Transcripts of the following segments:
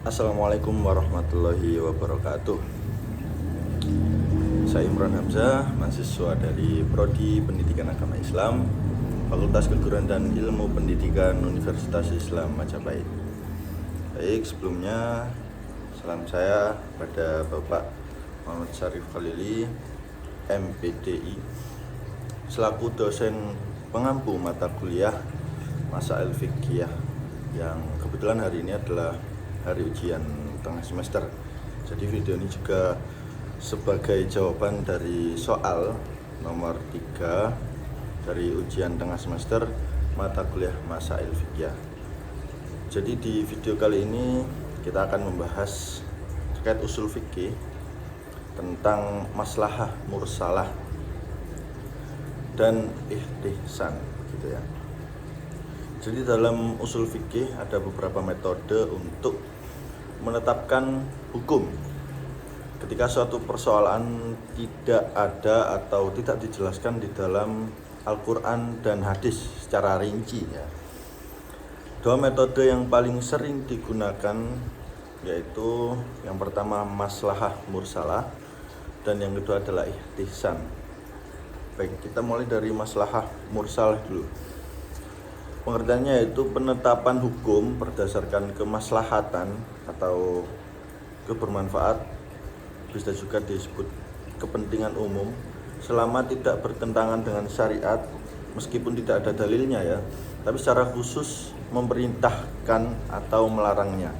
Assalamualaikum warahmatullahi wabarakatuh. Saya Imran Hamzah, mahasiswa dari Prodi Pendidikan Agama Islam, Fakultas Keguruan dan Ilmu Pendidikan Universitas Islam Majapahit. Baik, sebelumnya salam saya pada Bapak Muhammad Syarif Khalili, MPDI, selaku dosen pengampu mata kuliah Masail Fiqhiyah, yang kebetulan hari ini adalah hari ujian tengah semester. Jadi video ini juga sebagai jawaban dari soal nomor 3 dari ujian tengah semester mata kuliah Masail Fiqhiyah. Jadi di video kali ini kita akan membahas terkait usul fikih tentang maslahah mursalah dan ihtihsan, gitu ya. Jadi dalam usul fikih ada beberapa metode untuk menetapkan hukum ketika suatu persoalan tidak ada atau tidak dijelaskan di dalam Al-Quran dan hadis secara rinci, ya. Dua metode yang paling sering digunakan yaitu yang pertama maslahah mursalah dan yang kedua adalah ihtihsan. Baik, kita mulai dari maslahah mursalah dulu. Pengertiannya yaitu penetapan hukum berdasarkan kemaslahatan atau kebermanfaat, bisa juga disebut kepentingan umum, selama tidak bertentangan dengan syariat, meskipun tidak ada dalilnya, ya, tapi secara khusus memerintahkan atau melarangnya.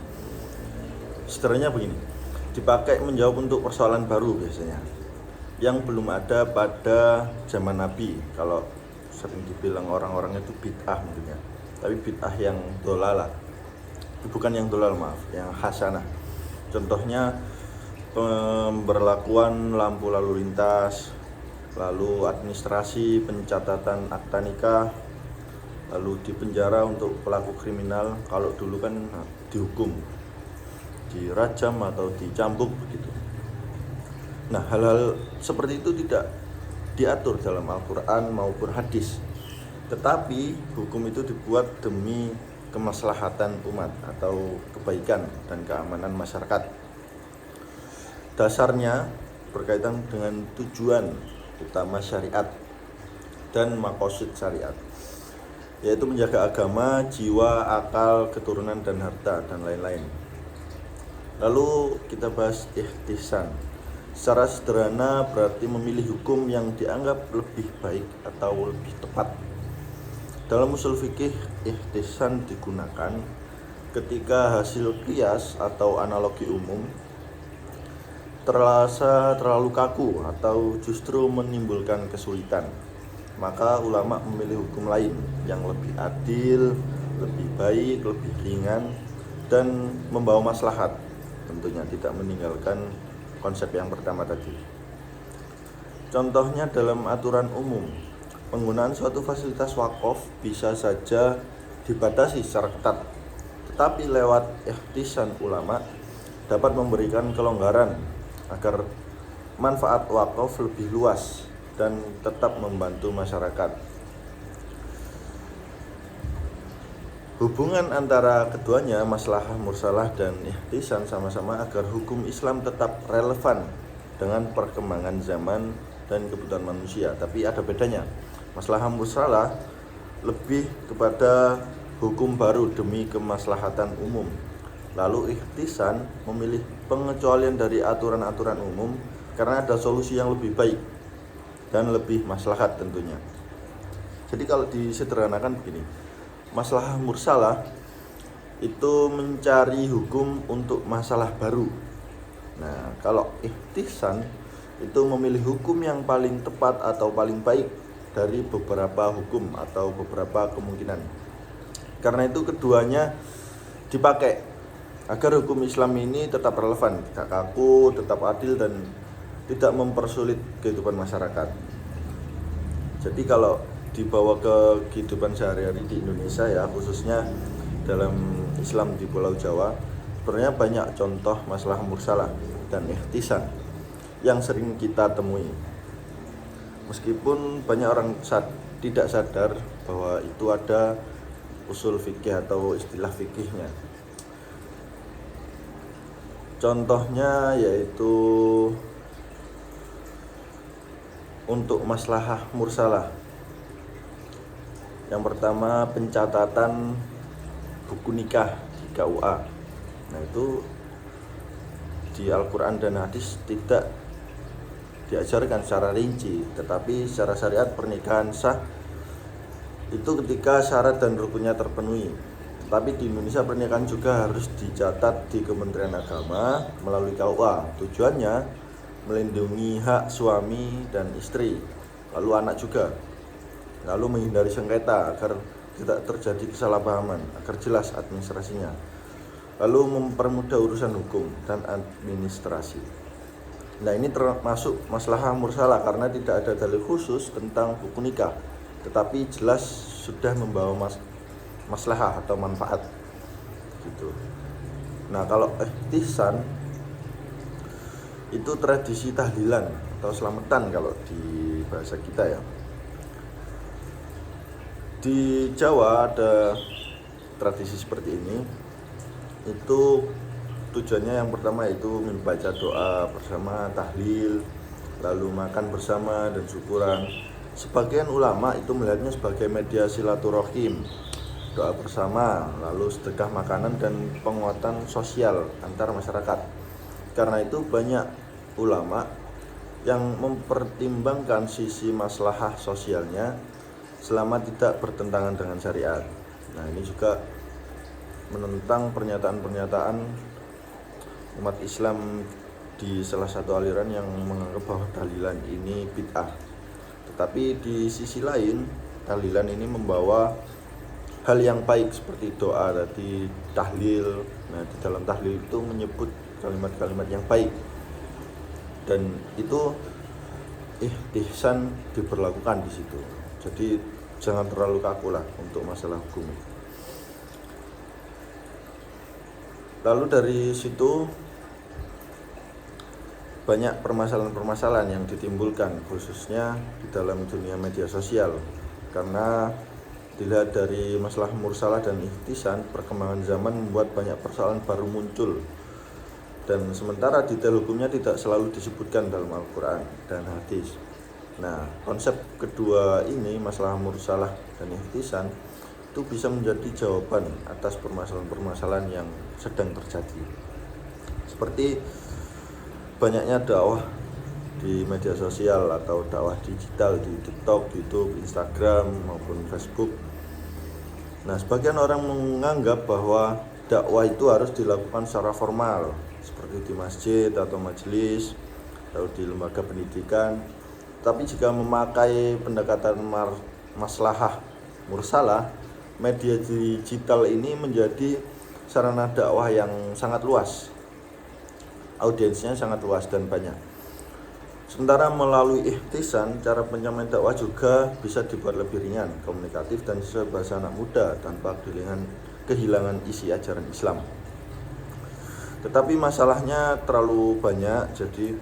Sederhananya begini, dipakai menjawab untuk persoalan baru biasanya yang belum ada pada zaman Nabi. Kalau sering dibilang orang-orang itu bid'ah mungkin, ya, tapi bid'ah yang dolalah, bukan yang dolal, maaf, yang hasanah. Contohnya pemberlakuan lampu lalu lintas, lalu administrasi pencatatan akta nikah, lalu dipenjara untuk pelaku kriminal. Kalau dulu kan dihukum, dirajam atau dicambuk begitu. Nah, hal-hal seperti itu tidak diatur dalam Al-Quran maupun hadis, tetapi hukum itu dibuat demi kemaslahatan umat atau kebaikan dan keamanan masyarakat. Dasarnya berkaitan dengan tujuan utama syariat dan maqasid syariat, yaitu menjaga agama, jiwa, akal, keturunan dan harta, dan lain-lain. Lalu kita bahas ihtihsan. Secara sederhana berarti memilih hukum yang dianggap lebih baik atau lebih tepat. Dalam usul fikih, ihtihsan digunakan ketika hasil qiyas atau analogi umum terasa terlalu kaku atau justru menimbulkan kesulitan. Maka ulama memilih hukum lain yang lebih adil, lebih baik, lebih ringan, dan membawa maslahat. Tentunya tidak meninggalkan konsep yang pertama tadi. Contohnya dalam aturan umum, penggunaan suatu fasilitas wakaf bisa saja dibatasi secara ketat, tetapi lewat ihtihsan ulama dapat memberikan kelonggaran agar manfaat wakaf lebih luas dan tetap membantu masyarakat. Hubungan antara keduanya, maslahah mursalah dan ihtihsan, sama-sama agar hukum Islam tetap relevan dengan perkembangan zaman dan kebutuhan manusia. Tapi ada bedanya. Maslahah mursalah lebih kepada hukum baru demi kemaslahatan umum. Lalu ihtihsan memilih pengecualian dari aturan-aturan umum karena ada solusi yang lebih baik dan lebih maslahat tentunya. Jadi kalau disederhanakan begini, maslahah mursalah itu mencari hukum untuk masalah baru. Nah, kalau ihtihsan itu memilih hukum yang paling tepat atau paling baik dari beberapa hukum atau beberapa kemungkinan. Karena itu keduanya dipakai agar hukum Islam ini tetap relevan, tidak kaku, tetap adil, dan tidak mempersulit kehidupan masyarakat. Jadi kalau dibawa ke kehidupan sehari-hari di Indonesia, ya, khususnya dalam Islam di Pulau Jawa, sebenarnya banyak contoh maslahah mursalah dan ihtihsan yang sering kita temui. Meskipun banyak orang tidak sadar bahwa itu ada usul fikih atau istilah fikihnya. Contohnya yaitu untuk maslahah mursalah. Yang pertama, pencatatan buku nikah di KUA. Nah, itu di Al-Quran dan hadis tidak diajarkan secara rinci, tetapi secara syariat pernikahan sah itu ketika syarat dan rukunnya terpenuhi. Tapi di Indonesia pernikahan juga harus dicatat di Kementerian Agama melalui KUA. Tujuannya melindungi hak suami dan istri, lalu anak juga, lalu menghindari sengketa agar tidak terjadi kesalahpahaman, agar jelas administrasinya, lalu mempermudah urusan hukum dan administrasi. Nah, ini termasuk maslahah mursalah karena tidak ada dalil khusus tentang buku nikah, tetapi jelas sudah membawa maslahah atau manfaat gitu. Nah, kalau ihtisan itu tradisi tahlilan atau selamatan kalau di bahasa kita ya. Di Jawa ada tradisi seperti ini. Itu tujuannya yang pertama itu membaca doa bersama, tahlil, lalu makan bersama dan syukuran. Sebagian ulama itu melihatnya sebagai media silaturahim, doa bersama, lalu sedekah makanan dan penguatan sosial antar masyarakat. Karena itu banyak ulama yang mempertimbangkan sisi maslahah sosialnya selama tidak bertentangan dengan syariat. Nah, ini juga menentang pernyataan-pernyataan umat Islam di salah satu aliran yang menganggap bahwa tahlilan ini bid'ah. Tetapi di sisi lain, tahlilan ini membawa hal yang baik seperti doa tadi, tahlil. Nah, di dalam tahlil itu menyebut kalimat-kalimat yang baik, dan itu ihsan diberlakukan di situ. Jadi jangan terlalu kaku lah untuk masalah hukum. Lalu dari situ banyak permasalahan-permasalahan yang ditimbulkan khususnya di dalam dunia media sosial. Karena dilihat dari masalah mursalah dan ihtisan, perkembangan zaman membuat banyak persoalan baru muncul. Dan sementara detail hukumnya tidak selalu disebutkan dalam Al-Quran dan hadis. Nah, konsep kedua ini, masalah mursalah dan ihtisan, itu bisa menjadi jawaban atas permasalahan-permasalahan yang sedang terjadi. Seperti banyaknya dakwah di media sosial atau dakwah digital di TikTok, YouTube, Instagram maupun Facebook. Nah, sebagian orang menganggap bahwa dakwah itu harus dilakukan secara formal, seperti di masjid atau majelis atau di lembaga pendidikan. Tapi jika memakai pendekatan maslahah mursalah, media digital ini menjadi sarana dakwah yang sangat luas. Audiensnya sangat luas dan banyak. Sementara melalui ihtisan, cara penyampaian dakwah juga bisa dibuat lebih ringan, komunikatif dan sesuai bahasa anak muda tanpa kehilangan isi ajaran Islam. Tetapi masalahnya terlalu banyak, jadi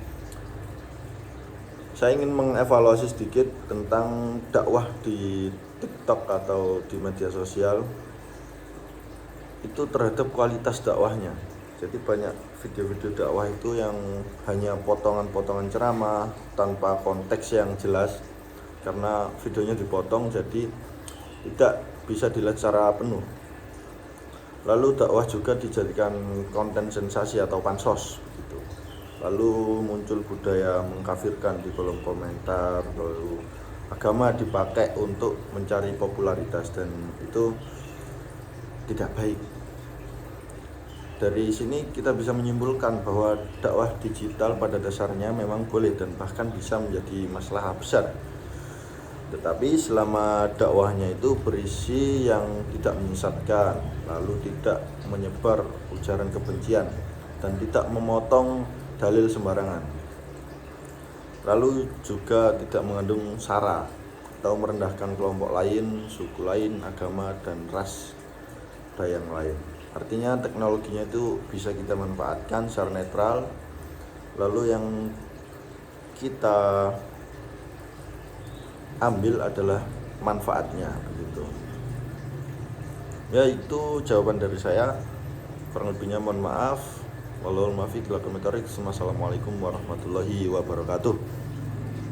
saya ingin mengevaluasi sedikit tentang dakwah di TikTok atau di media sosial itu terhadap kualitas dakwahnya. Jadi banyak video-video dakwah itu yang hanya potongan-potongan ceramah tanpa konteks yang jelas, karena videonya dipotong jadi tidak bisa dilihat secara penuh. Lalu dakwah juga dijadikan konten sensasi atau pansos gitu. Lalu muncul budaya mengkafirkan di kolom komentar, lalu agama dipakai untuk mencari popularitas, dan itu tidak baik. Dari sini kita bisa menyimpulkan bahwa dakwah digital pada dasarnya memang boleh dan bahkan bisa menjadi masalah besar. Tetapi selama dakwahnya itu berisi yang tidak menyesatkan, lalu tidak menyebar ujaran kebencian dan tidak memotong dalil sembarangan, lalu juga tidak mengandung sara atau merendahkan kelompok lain, suku lain, agama dan ras yang lain. Artinya teknologinya itu bisa kita manfaatkan secara netral, lalu yang kita ambil adalah manfaatnya begitu. Ya, itu jawaban dari saya. Kurang lebihnya mohon maaf. Wallahul muwaffiq ila aqwamit thoriq. Wassalamualaikum warahmatullahi wabarakatuh.